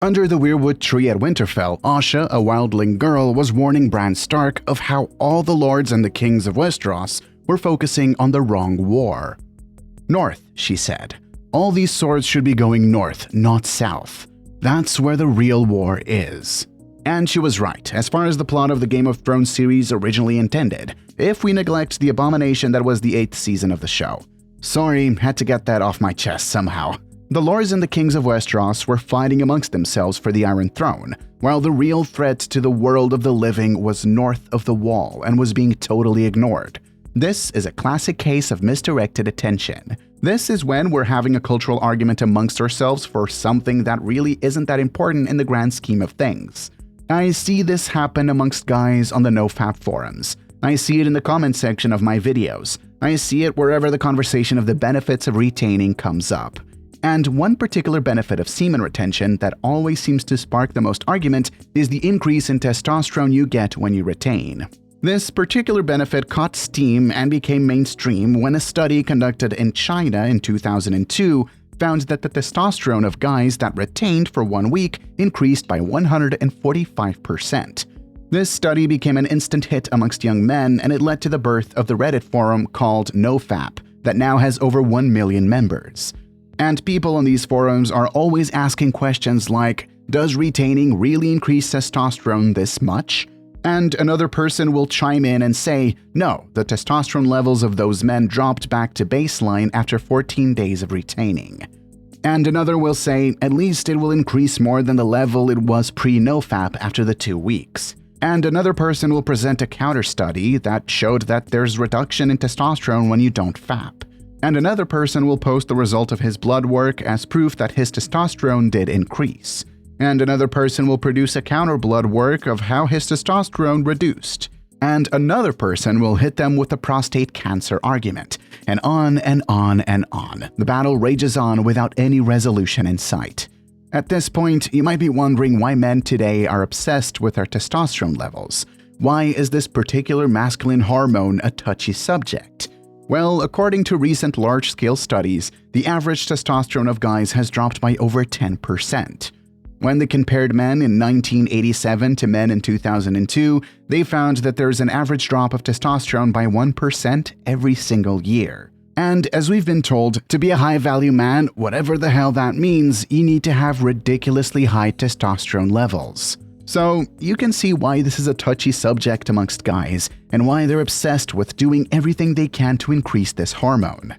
Under the weirwood tree at Winterfell, Asha, a wildling girl, was warning Bran Stark of how all the lords and the kings of Westeros were focusing on the wrong war. "North," she said. "All these swords should be going north, not south. That's where the real war is." And she was right, as far as the plot of the Game of Thrones series originally intended, if we neglect the abomination that was the 8th season of the show. Sorry, had to get that off my chest somehow. The lords and the kings of Westeros were fighting amongst themselves for the Iron Throne, while the real threat to the world of the living was north of the Wall and was being totally ignored. This is a classic case of misdirected attention. This is when we're having a cultural argument amongst ourselves for something that really isn't that important in the grand scheme of things. I see this happen amongst guys on the NoFap forums. I see it in the comment section of my videos. I see it wherever the conversation of the benefits of retaining comes up. And one particular benefit of semen retention that always seems to spark the most argument is the increase in testosterone you get when you retain. This particular benefit caught steam and became mainstream when a study conducted in China in 2002 found that the testosterone of guys that retained for 1 week increased by 145%. This study became an instant hit amongst young men, and it led to the birth of the Reddit forum called NoFap that now has over 1 million members. And people on these forums are always asking questions like, does retaining really increase testosterone this much? And another person will chime in and say, no, the testosterone levels of those men dropped back to baseline after 14 days of retaining. And another will say, at least it will increase more than the level it was pre-NoFap after the 2 weeks. And another person will present a counter study that showed that there's reduction in testosterone when you don't FAP. And another person will post the result of his blood work as proof that his testosterone did increase. And another person will produce a counter blood work of how his testosterone reduced. And another person will hit them with the prostate cancer argument. And on and on and on. The battle rages on without any resolution in sight. At this point, you might be wondering why men today are obsessed with their testosterone levels. Why is this particular masculine hormone a touchy subject? Well, according to recent large-scale studies, the average testosterone of guys has dropped by over 10%. When they compared men in 1987 to men in 2002, they found that there's an average drop of testosterone by 1% every single year. And as we've been told, to be a high-value man, whatever the hell that means, you need to have ridiculously high testosterone levels. So you can see why this is a touchy subject amongst guys, and why they're obsessed with doing everything they can to increase this hormone.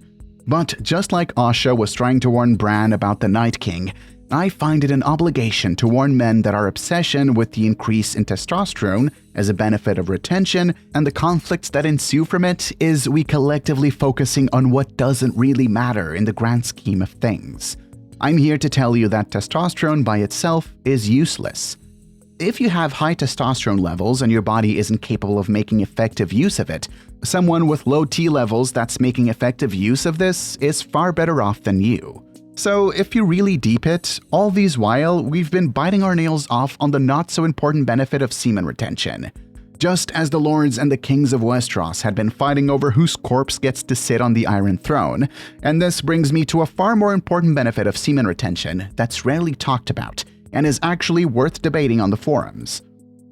But just like Asha was trying to warn Bran about the Night King, I find it an obligation to warn men that our obsession with the increase in testosterone as a benefit of retention and the conflicts that ensue from it is we collectively focusing on what doesn't really matter in the grand scheme of things. I'm here to tell you that testosterone by itself is useless. If you have high testosterone levels and your body isn't capable of making effective use of it, someone with low T levels that's making effective use of this is far better off than you. So if you really deep it, all these while, we've been biting our nails off on the not-so-important benefit of semen retention. Just as the lords and the kings of Westeros had been fighting over whose corpse gets to sit on the Iron Throne, and this brings me to a far more important benefit of semen retention that's rarely talked about, and is actually worth debating on the forums.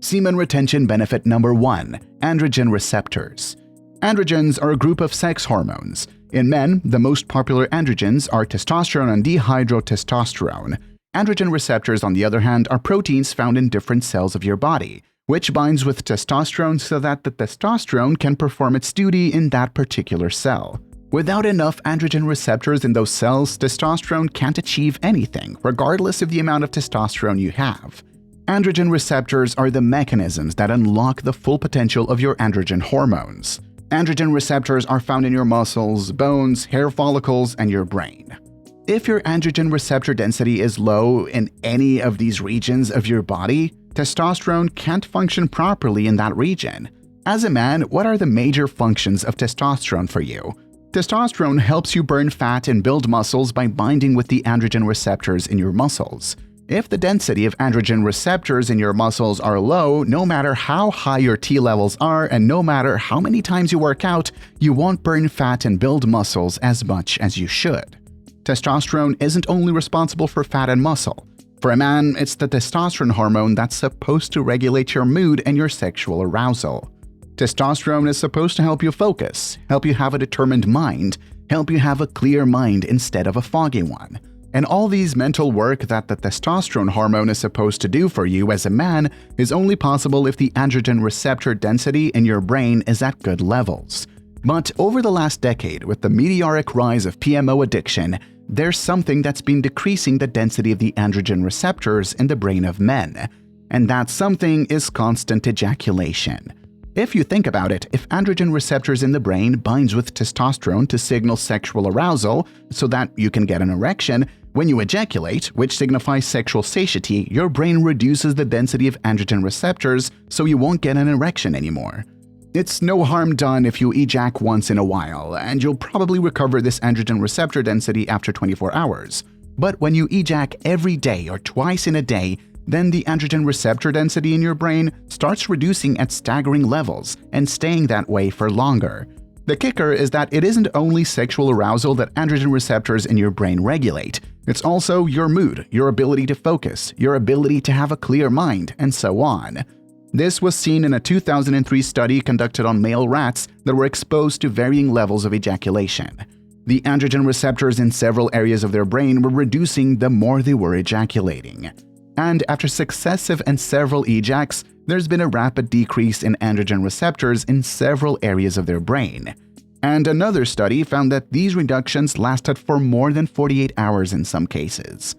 Semen retention benefit number 1, androgen receptors. Androgens are a group of sex hormones. In men, the most popular androgens are testosterone and dihydrotestosterone. Androgen receptors, on the other hand, are proteins found in different cells of your body, which binds with testosterone so that the testosterone can perform its duty in that particular cell. Without enough androgen receptors in those cells, testosterone can't achieve anything, regardless of the amount of testosterone you have. Androgen receptors are the mechanisms that unlock the full potential of your androgen hormones. Androgen receptors are found in your muscles, bones, hair follicles, and your brain. If your androgen receptor density is low in any of these regions of your body, testosterone can't function properly in that region. As a man, what are the major functions of testosterone for you? Testosterone helps you burn fat and build muscles by binding with the androgen receptors in your muscles. If the density of androgen receptors in your muscles are low, no matter how high your T levels are and no matter how many times you work out, you won't burn fat and build muscles as much as you should. Testosterone isn't only responsible for fat and muscle. For a man, it's the testosterone hormone that's supposed to regulate your mood and your sexual arousal. Testosterone is supposed to help you focus, help you have a determined mind, help you have a clear mind instead of a foggy one. And all these mental work that the testosterone hormone is supposed to do for you as a man is only possible if the androgen receptor density in your brain is at good levels. But over the last decade, with the meteoric rise of PMO addiction, there's something that's been decreasing the density of the androgen receptors in the brain of men. And that something is constant ejaculation. If you think about it, if androgen receptors in the brain binds with testosterone to signal sexual arousal so that you can get an erection, when you ejaculate, which signifies sexual satiety, your brain reduces the density of androgen receptors so you won't get an erection anymore. It's no harm done if you ejac once in a while, and you'll probably recover this androgen receptor density after 24 hours. But when you ejac every day or twice in a day, then the androgen receptor density in your brain starts reducing at staggering levels and staying that way for longer. The kicker is that it isn't only sexual arousal that androgen receptors in your brain regulate, it's also your mood, your ability to focus, your ability to have a clear mind, and so on. This was seen in a 2003 study conducted on male rats that were exposed to varying levels of ejaculation. The androgen receptors in several areas of their brain were reducing the more they were ejaculating. And after successive and several ejacs, there's been a rapid decrease in androgen receptors in several areas of their brain. And another study found that these reductions lasted for more than 48 hours in some cases.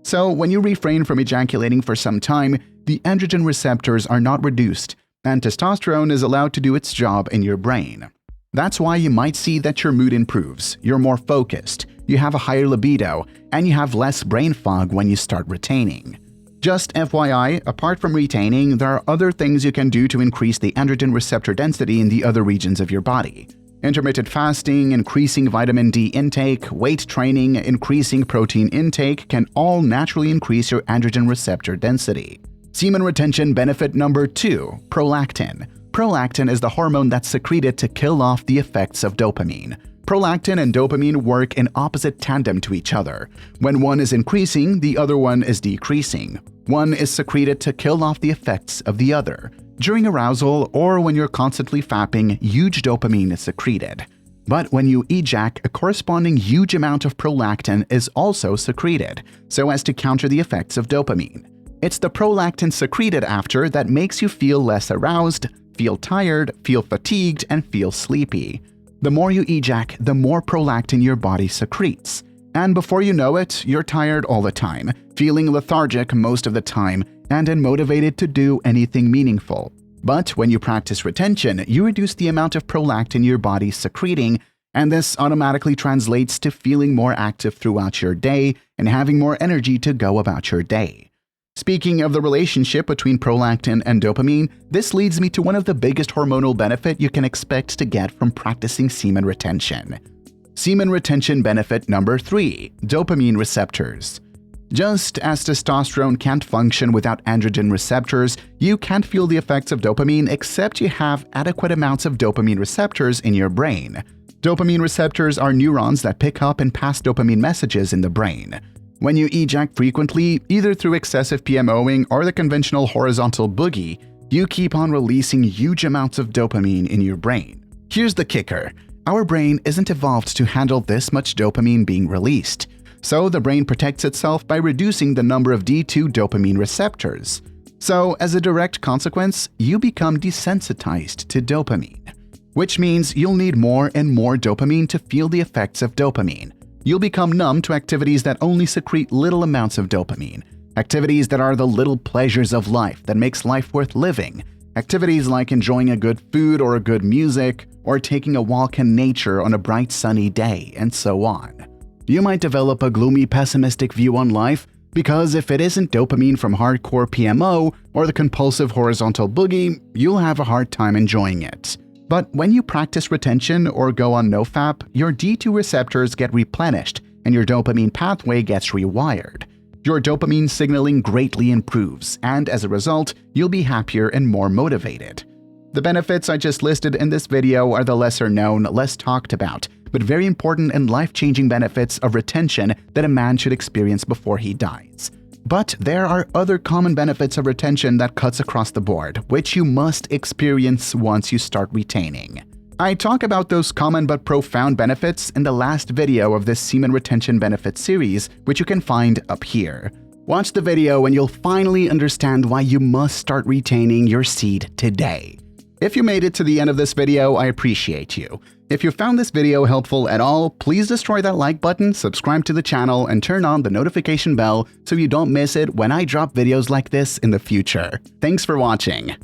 So when you refrain from ejaculating for some time, the androgen receptors are not reduced, and testosterone is allowed to do its job in your brain. That's why you might see that your mood improves, you're more focused, you have a higher libido, and you have less brain fog when you start retaining. Just FYI, apart from retaining, there are other things you can do to increase the androgen receptor density in the other regions of your body. Intermittent fasting, increasing vitamin D intake, weight training, increasing protein intake can all naturally increase your androgen receptor density. Semen retention benefit number 2, prolactin. Prolactin is the hormone that's secreted to kill off the effects of dopamine. Prolactin and dopamine work in opposite tandem to each other. When one is increasing, the other one is decreasing. One is secreted to kill off the effects of the other. During arousal or when you're constantly fapping, huge dopamine is secreted. But when you ejac, a corresponding huge amount of prolactin is also secreted, so as to counter the effects of dopamine. It's the prolactin secreted after that makes you feel less aroused, feel tired, feel fatigued, and feel sleepy. The more you ejac, the more prolactin your body secretes. And before you know it, you're tired all the time, feeling lethargic most of the time, and unmotivated to do anything meaningful. But when you practice retention, you reduce the amount of prolactin your body's secreting, and this automatically translates to feeling more active throughout your day and having more energy to go about your day. Speaking of the relationship between prolactin and dopamine, this leads me to one of the biggest hormonal benefits you can expect to get from practicing semen retention. Semen retention benefit number 3, dopamine receptors. Just as testosterone can't function without androgen receptors, you can't feel the effects of dopamine except you have adequate amounts of dopamine receptors in your brain. Dopamine receptors are neurons that pick up and pass dopamine messages in the brain. When you ejac frequently, either through excessive PMOing or the conventional horizontal boogie, you keep on releasing huge amounts of dopamine in your brain. Here's the kicker. Our brain isn't evolved to handle this much dopamine being released. So the brain protects itself by reducing the number of D2 dopamine receptors. So as a direct consequence, you become desensitized to dopamine, which means you'll need more and more dopamine to feel the effects of dopamine. You'll become numb to activities that only secrete little amounts of dopamine, activities that are the little pleasures of life that makes life worth living, activities like enjoying a good food or a good music, or taking a walk in nature on a bright sunny day, and so on. You might develop a gloomy, pessimistic view on life because if it isn't dopamine from hardcore PMO or the compulsive horizontal boogie, you'll have a hard time enjoying it. But when you practice retention or go on NoFap, your D2 receptors get replenished and your dopamine pathway gets rewired. Your dopamine signaling greatly improves, and as a result, you'll be happier and more motivated. The benefits I just listed in this video are the lesser known, less talked about, but very important and life-changing benefits of retention that a man should experience before he dies. But there are other common benefits of retention that cuts across the board, which you must experience once you start retaining. I talk about those common but profound benefits in the last video of this Semen Retention Benefits series, which you can find up here. Watch the video and you'll finally understand why you must start retaining your seed today. If you made it to the end of this video, I appreciate you. If you found this video helpful at all, please destroy that like button, subscribe to the channel, and turn on the notification bell so you don't miss it when I drop videos like this in the future. Thanks for watching.